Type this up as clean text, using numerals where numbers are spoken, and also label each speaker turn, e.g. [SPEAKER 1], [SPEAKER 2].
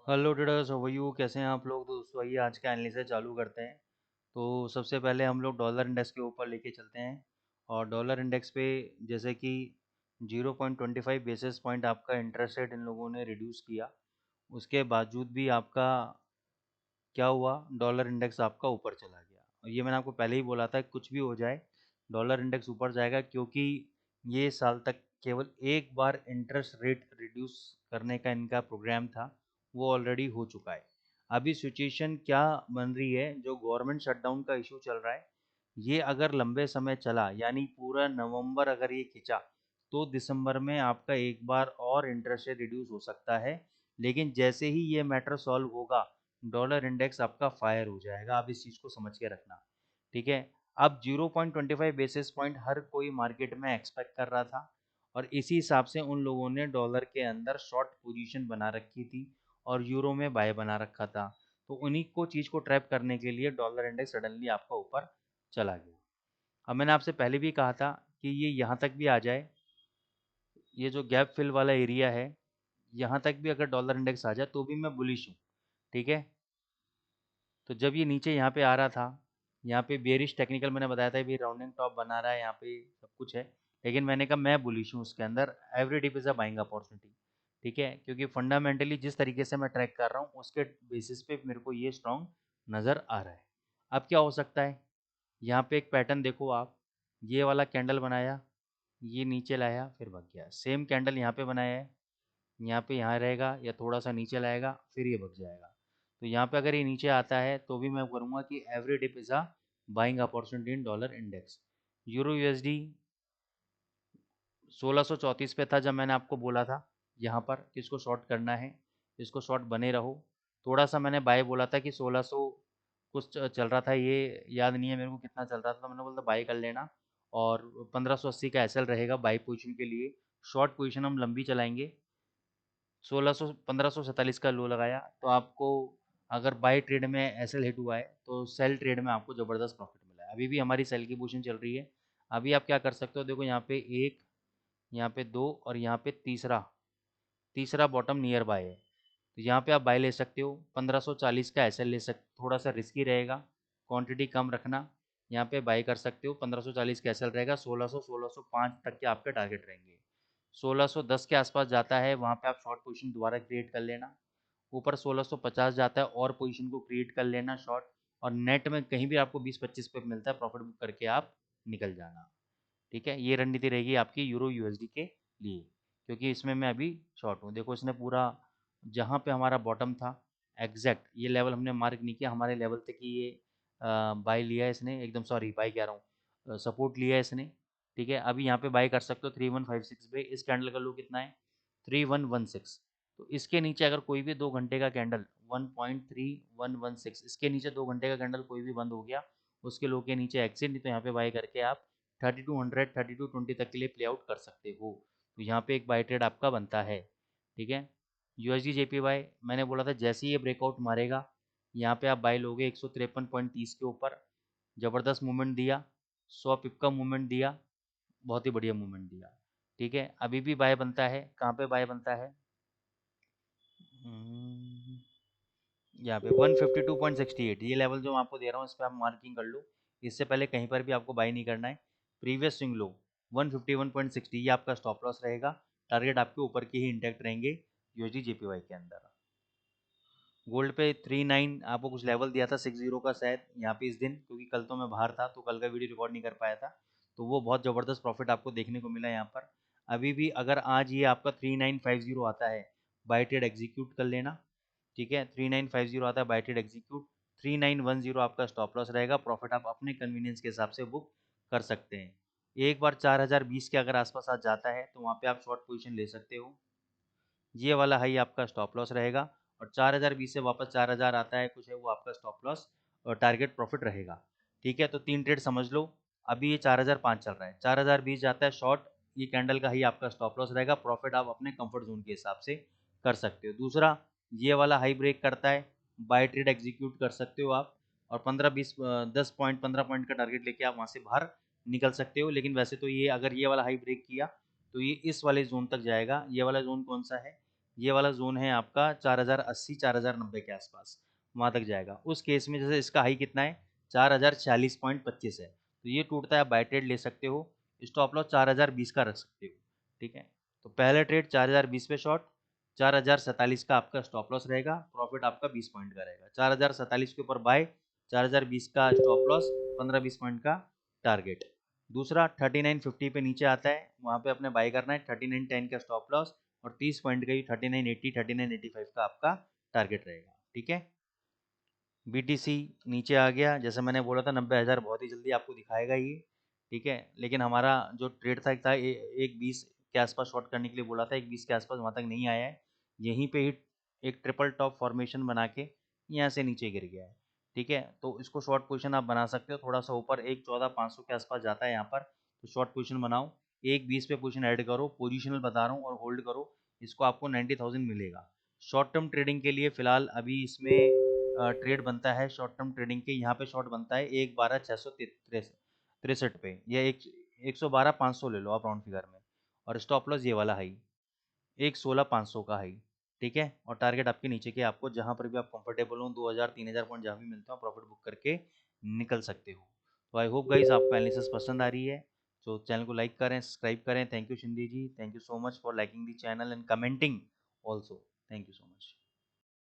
[SPEAKER 1] Hello traders, how are you? कैसे हैं आप लोग? तो दोस्तों आइए आज का एनालिसिस चालू करते हैं। तो सबसे पहले हम लोग डॉलर इंडेक्स के ऊपर लेके चलते हैं। और डॉलर इंडेक्स पे जैसे कि 0.25 बेसिस पॉइंट आपका इंटरेस्ट रेट इन लोगों ने रिड्यूस किया, उसके बावजूद भी आपका क्या हुआ, डॉलर इंडेक्स आपका ऊपर चला गया। और ये मैंने आपको पहले ही बोला था, कुछ भी हो जाए डॉलर इंडेक्स ऊपर जाएगा, क्योंकि ये साल तक केवल एक बार इंटरेस्ट रेट रिड्यूस करने का इनका प्रोग्राम था, वो ऑलरेडी हो चुका है। अभी सिचुएशन क्या बन रही है, जो गवर्नमेंट शटडाउन का इशू चल रहा है, ये अगर लंबे समय चला, यानी पूरा नवंबर अगर ये खिंचा, तो दिसंबर में आपका एक बार और इंटरेस्ट रेट रिड्यूस हो सकता है। लेकिन जैसे ही ये मैटर सॉल्व होगा, डॉलर इंडेक्स आपका फायर हो जाएगा। आप इस चीज़ को समझ के रखना, ठीक है। अब 0.25 बेसिस पॉइंट हर कोई मार्केट में एक्सपेक्ट कर रहा था, और इसी हिसाब से उन लोगों ने डॉलर के अंदर शॉर्ट पोजीशन बना रखी थी और यूरो में बाय बना रखा था। तो उन्हीं को चीज़ को ट्रैप करने के लिए डॉलर इंडेक्स सडनली आपका ऊपर चला गया। अब मैंने आपसे पहले भी कहा था कि ये यहाँ तक भी आ जाए, ये जो गैप फिल वाला एरिया है, यहाँ तक भी अगर डॉलर इंडेक्स आ जाए तो भी मैं बुलिश हूँ, ठीक है। तो जब ये नीचे यहाँ पे आ रहा था, यहाँ पे बेरिश टेक्निकल मैंने बताया था, भी राउंडिंग टॉप बना रहा है, यहाँ पे सब कुछ है। लेकिन मैंने कहा मैं बुलिश हूँ उसके अंदर, every dip is a buying opportunity, ठीक है। क्योंकि फंडामेंटली जिस तरीके से मैं ट्रैक कर रहा हूँ, उसके बेसिस पे मेरे को ये स्ट्रॉन्ग नज़र आ रहा है। अब क्या हो सकता है, यहाँ पे एक पैटर्न देखो आप, ये वाला कैंडल बनाया, ये नीचे लाया फिर भाग गया। सेम कैंडल यहाँ पे बनाया है, यहाँ पे यहाँ रहेगा या थोड़ा सा नीचे लाएगा फिर ये भाग जाएगा। तो यहाँ पे अगर ये नीचे आता है तो भी मैं करूँगा कि every dip is a buying opportunity in dollar index. Euro USD 1634 पे था जब मैंने आपको बोला था यहाँ पर कि इसको शॉर्ट करना है, इसको शॉर्ट बने रहो। थोड़ा सा मैंने बाय बोला था कि 1600 कुछ चल रहा था, ये याद नहीं है मेरे को कितना चल रहा था, तो मैंने बोला था बाय कर लेना। और 1580 का एसएल रहेगा बाय पोजीशन के लिए। शॉर्ट पोजीशन हम लंबी चलाएंगे। 1547 का लो लगाया, तो आपको अगर बाय ट्रेड में एसएल हिट हुआ है तो सेल ट्रेड में आपको ज़बरदस्त प्रॉफिट मिला है। अभी भी हमारी सेल की पोजीशन चल रही है। अभी आप क्या कर सकते हो, देखो यहाँ पे एक, यहाँ पे दो और यहाँ पे तीसरा, तीसरा बॉटम नियर बाय है, तो यहाँ पे आप बाय ले सकते हो। 1540 का एसएल ले सकते, थोड़ा सा रिस्की रहेगा, क्वांटिटी कम रखना। यहाँ पे बाय कर सकते हो, 1540 का एसएल रहेगा। 1605 तक के आपके टारगेट रहेंगे। 1610 के आसपास जाता है, वहाँ पे आप शॉर्ट पोजीशन दोबारा क्रिएट कर लेना। ऊपर 1650 जाता है और पोजीशन को क्रिएट कर लेना शॉर्ट। और नेट में कहीं भी आपको 20-25 पे मिलता है, प्रॉफिट बुक करके आप निकल जाना, ठीक है। ये रणनीति रहेगी आपकी यूरो यूएसडी के लिए, क्योंकि इसमें मैं अभी शॉर्ट हूँ। देखो इसने पूरा, जहाँ पे हमारा बॉटम था एग्जैक्ट, ये लेवल हमने मार्क नहीं किया, हमारे लेवल तक ही ये बाय लिया है इसने, एकदम सॉरी बाय कह रहा हूँ, सपोर्ट लिया है इसने, ठीक है। अभी यहाँ पे बाय कर सकते हो 3156 पे। इस कैंडल का लो कितना है, 3116। तो इसके नीचे अगर कोई भी 2 घंटे का कैंडल 1.3116, इसके नीचे 2 घंटे का कैंडल कोई भी बंद हो गया, उसके लो के नीचे एक्सिट, नहीं तो यहाँ पे बाय करके आप 3200 3220 तक के लिए प्ले आउट कर सकते हो। तो यहाँ पे एक बाय ट्रेड आपका बनता है, ठीक है। यूएसडी जेपीवाई मैंने बोला था जैसे ही ये ब्रेकआउट मारेगा, यहाँ पे आप बाय लोगे 153.30 के ऊपर। ज़बरदस्त मूवमेंट दिया, 100 पिप का मूवमेंट दिया, बहुत ही बढ़िया मूवमेंट दिया, ठीक है। अभी भी बाय बनता है, कहाँ पे बाय बनता है, यहाँ पे 152.68, ये लेवल जो मैं आपको दे रहा हूँ इस पर आप मार्किंग कर लो। इससे पहले कहीं पर भी आपको बाय नहीं करना है। प्रीवियस स्विंग लो 151.60, ये आपका स्टॉप लॉस रहेगा। टारगेट आपके ऊपर के ही इंटैक्ट रहेंगे यूएसडी जेपीवाई के अंदर। गोल्ड पे 39 आपको कुछ लेवल दिया था 60 का शायद, यहाँ पे इस दिन, क्योंकि कल तो मैं बाहर था तो कल का वीडियो रिकॉर्ड नहीं कर पाया था, तो वो बहुत ज़बरदस्त प्रॉफिट आपको देखने को मिला यहाँ पर। अभी भी अगर आज ये आपका 3950 आता है, बाय ट्रेड एग्जीक्यूट कर लेना, ठीक है। 3950 आता है, बाय ट्रेड एग्जीक्यूट। 3910 आपका स्टॉप लॉस रहेगा। प्रॉफिट आप अपने कन्वीनियंस के हिसाब से बुक कर सकते हैं। एक बार 4020 के अगर आसपास आ जाता है तो वहाँ पे आप शॉर्ट पोजीशन ले सकते हो। ये वाला हाई आपका स्टॉप लॉस रहेगा, और 4020 से वापस 4000 आता है कुछ है, वो आपका स्टॉप लॉस और टारगेट प्रॉफिट रहेगा, ठीक है। तो 3 ट्रेड समझ लो। अभी ये 4005 चल रहा है, 4020 जाता है शॉर्ट, ये कैंडल का ही आपका स्टॉप लॉस रहेगा। प्रॉफिट आप अपने कंफर्ट जोन के हिसाब से कर सकते हो। दूसरा, ये वाला हाई ब्रेक करता है, बाय ट्रेड एग्जीक्यूट कर सकते हो आप, और 15-20 10 पॉइंट 15 पॉइंट का टारगेट लेके आप वहाँ से बाहर निकल सकते हो। लेकिन वैसे तो ये अगर ये वाला हाई ब्रेक किया तो ये इस वाले जोन तक जाएगा। ये वाला जोन कौन सा है, ये वाला जोन है आपका 4080 4090 के आसपास, वहाँ तक जाएगा। उस केस में जैसे इसका हाई कितना है 4046.25 है, तो ये टूटता है, बाय ट्रेड ले सकते हो। स्टॉप लॉस 4020 का रख सकते हो, ठीक है। तो पहला ट्रेड 4020 पे शॉर्ट, 4047 का आपका स्टॉप लॉस रहेगा, प्रॉफिट आपका 20 पॉइंट का रहेगा। 4047 के ऊपर बाय, 4020 का स्टॉप लॉस, 15-20 पॉइंट का टारगेट। दूसरा 3950 पे नीचे आता है, वहाँ पे अपने बाय करना है, 3910 का स्टॉप लॉस और 30 पॉइंट का ही 3980 3985 का आपका टारगेट रहेगा, ठीक है। BTC नीचे आ गया, जैसे मैंने बोला था 90,000 बहुत ही जल्दी आपको दिखाएगा ये, ठीक है। लेकिन हमारा जो ट्रेड था एक 20 के आसपास शॉर्ट करने के लिए बोला था, एक 20 के आसपास, वहाँ तक नहीं आया है। यहीं पे ही एक ट्रिपल टॉप फॉर्मेशन बना के यहाँ से नीचे गिर गया है, ठीक है। तो इसको शॉर्ट पोजीशन आप बना सकते हो, थोड़ा सा ऊपर 114,500 के आसपास जाता है यहाँ पर, तो शॉर्ट पोजीशन बनाओ, एक 20 पे पोजीशन ऐड करो, पोजिशनल बता रहा हूँ, और होल्ड करो। इसको आपको 90,000 मिलेगा। शॉर्ट टर्म ट्रेडिंग के लिए फिलहाल अभी इसमें ट्रेड बनता है, शॉर्ट टर्म ट्रेडिंग के यहाँ पे शॉर्ट बनता है 1/12/663 पे, या 112,500 ले लो आप राउंड फिगर में, और स्टॉप लॉस ये वाला हाई 116,500 का हाई, ठीक है। और टारगेट आपके नीचे के, आपको जहाँ पर भी आप कंफर्टेबल हो 2000-3000 पॉइंट जहाँ भी मिलते हो प्रॉफिट बुक करके निकल सकते हो। तो आई होप गाइज आपको एनालिसिस पसंद आ रही है, तो चैनल को लाइक करें, सब्सक्राइब करें। Thank you Shinde ji, thank you so much for liking the channel and commenting also, thank you so much.